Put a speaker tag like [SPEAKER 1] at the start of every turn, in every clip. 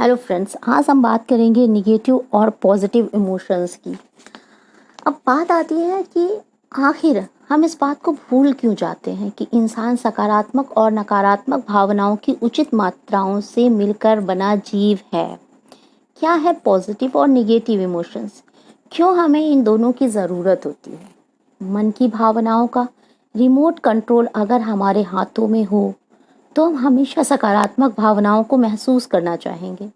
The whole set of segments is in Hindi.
[SPEAKER 1] हेलो फ्रेंड्स, आज हम बात करेंगे निगेटिव और पॉजिटिव इमोशंस की। अब बात आती है कि आखिर हम इस बात को भूल क्यों जाते हैं कि इंसान सकारात्मक और नकारात्मक भावनाओं की उचित मात्राओं से मिलकर बना जीव है। क्या है पॉजिटिव और निगेटिव इमोशंस? क्यों हमें इन दोनों की ज़रूरत होती है? मन की भावनाओं का रिमोट कंट्रोल अगर हमारे हाथों में हो तो हम हमेशा सकारात्मक भावनाओं को महसूस करना चाहेंगे।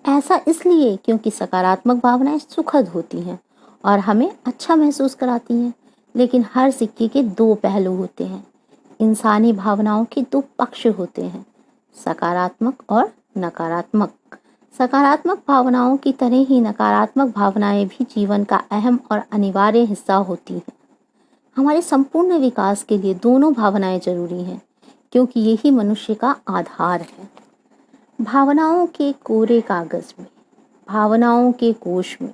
[SPEAKER 1] ऐसा इसलिए क्योंकि सकारात्मक भावनाएं सुखद होती हैं और हमें अच्छा महसूस कराती हैं। लेकिन हर सिक्के के दो पहलू होते हैं। इंसानी भावनाओं के दो पक्ष होते हैं, सकारात्मक और नकारात्मक। सकारात्मक भावनाओं की तरह ही नकारात्मक भावनाएं भी जीवन का अहम और अनिवार्य हिस्सा होती हैं। हमारे संपूर्ण विकास के लिए दोनों भावनाएं जरूरी हैं, क्योंकि यही मनुष्य का आधार है। भावनाओं के कोरे कागज में, भावनाओं के कोश में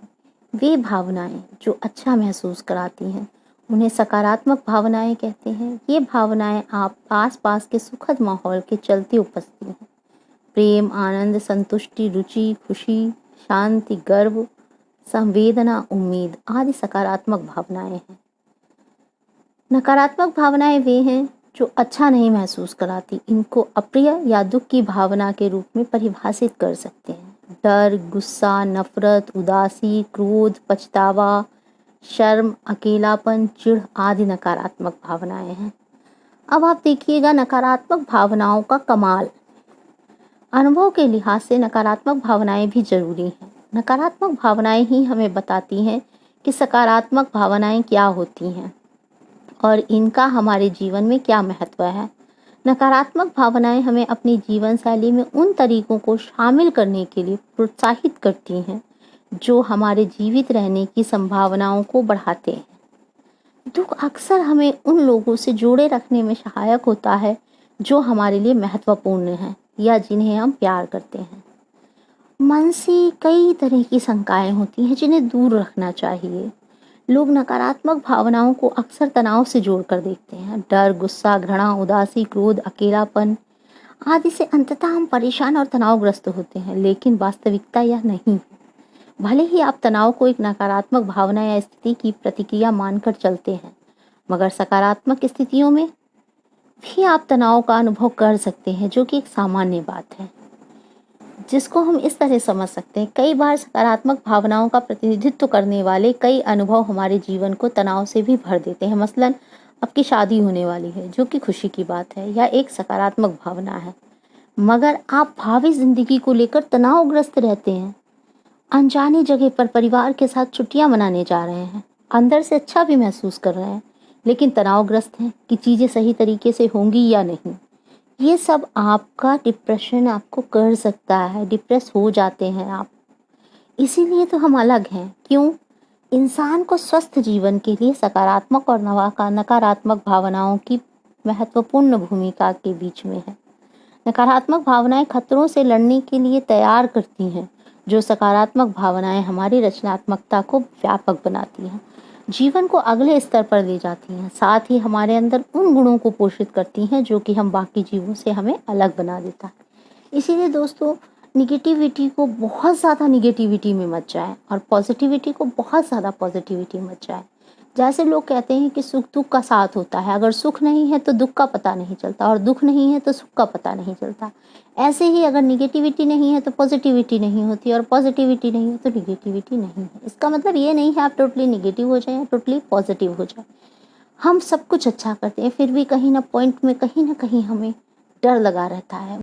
[SPEAKER 1] वे भावनाएं जो अच्छा महसूस कराती हैं उन्हें सकारात्मक भावनाएं कहते हैं। ये भावनाएं आप आसपास के सुखद माहौल के चलते उपजती हैं। प्रेम, आनंद, संतुष्टि, रुचि, खुशी, शांति, गर्व, संवेदना, उम्मीद आदि सकारात्मक भावनाएं हैं। नकारात्मक भावनाएं वे हैं जो अच्छा नहीं महसूस कराती। इनको अप्रिय या दुख की भावना के रूप में परिभाषित कर सकते हैं। डर, गुस्सा, नफरत, उदासी, क्रोध, पछतावा, शर्म, अकेलापन, चिढ़ आदि नकारात्मक भावनाएं हैं। अब आप देखिएगा नकारात्मक भावनाओं का कमाल। अनुभव के लिहाज से नकारात्मक भावनाएं भी जरूरी हैं। नकारात्मक भावनाएं ही हमें बताती हैं कि सकारात्मक भावनाएं क्या होती हैं और इनका हमारे जीवन में क्या महत्व है। नकारात्मक भावनाएं हमें अपनी जीवन शैली में उन तरीकों को शामिल करने के लिए प्रोत्साहित करती हैं जो हमारे जीवित रहने की संभावनाओं को बढ़ाते हैं। दुख अक्सर हमें उन लोगों से जोड़े रखने में सहायक होता है जो हमारे लिए महत्वपूर्ण हैं या जिन्हें हम प्यार करते हैं। मन से कई तरह की शंकाएं होती हैं जिन्हें दूर रखना चाहिए। लोग नकारात्मक भावनाओं को अक्सर तनाव से जोड़कर देखते हैं। डर, गुस्सा, घृणा, उदासी, क्रोध, अकेलापन आदि से अंततः हम परेशान और तनावग्रस्त होते हैं, लेकिन वास्तविकता यह नहीं है। भले ही आप तनाव को एक नकारात्मक भावना या स्थिति की प्रतिक्रिया मानकर चलते हैं, मगर सकारात्मक स्थितियों में भी आप तनाव का अनुभव कर सकते हैं, जो कि एक सामान्य बात है जिसको हम इस तरह समझ सकते हैं। कई बार सकारात्मक भावनाओं का प्रतिनिधित्व करने वाले कई अनुभव हमारे जीवन को तनाव से भी भर देते हैं। मसलन आपकी शादी होने वाली है, जो कि खुशी की बात है या एक सकारात्मक भावना है, मगर आप भावी जिंदगी को लेकर तनावग्रस्त रहते हैं। अनजानी जगह पर परिवार के साथ छुट्टियां मनाने जा रहे हैं, अंदर से अच्छा भी महसूस कर रहे हैं, लेकिन तनावग्रस्त हैं कि चीजें सही तरीके से होंगी या नहीं। ये सब आपका डिप्रेशन आपको कर सकता है, डिप्रेस हो जाते हैं आप। इसीलिए तो हम अलग हैं। क्यों? इंसान को स्वस्थ जीवन के लिए सकारात्मक और नकारात्मक भावनाओं की महत्वपूर्ण भूमिका के बीच में है। नकारात्मक भावनाएं खतरों से लड़ने के लिए तैयार करती हैं, जो सकारात्मक भावनाएं हमारी रचनात्मकता को व्यापक बनाती हैं, जीवन को अगले स्तर पर ले जाती हैं, साथ ही हमारे अंदर उन गुणों को पोषित करती हैं जो कि हम बाकी जीवों से हमें अलग बना देता है। इसीलिए दोस्तों, निगेटिविटी को बहुत ज़्यादा निगेटिविटी में मत जाए और पॉजिटिविटी को बहुत ज़्यादा पॉजिटिविटी मत जाए। जैसे लोग कहते हैं कि सुख दुख का साथ होता है, अगर सुख नहीं है तो दुख का पता नहीं चलता और दुख नहीं है तो सुख का पता नहीं चलता। ऐसे ही अगर निगेटिविटी नहीं है तो पॉजिटिविटी नहीं होती और पॉजिटिविटी नहीं है तो निगेटिविटी नहीं है। इसका मतलब ये नहीं है आप टोटली निगेटिव हो जाए या टोटली पॉजिटिव हो जाए। हम सब कुछ अच्छा करते हैं, फिर भी कहीं ना पॉइंट में कहीं ना कहीं हमें डर लगा रहता है,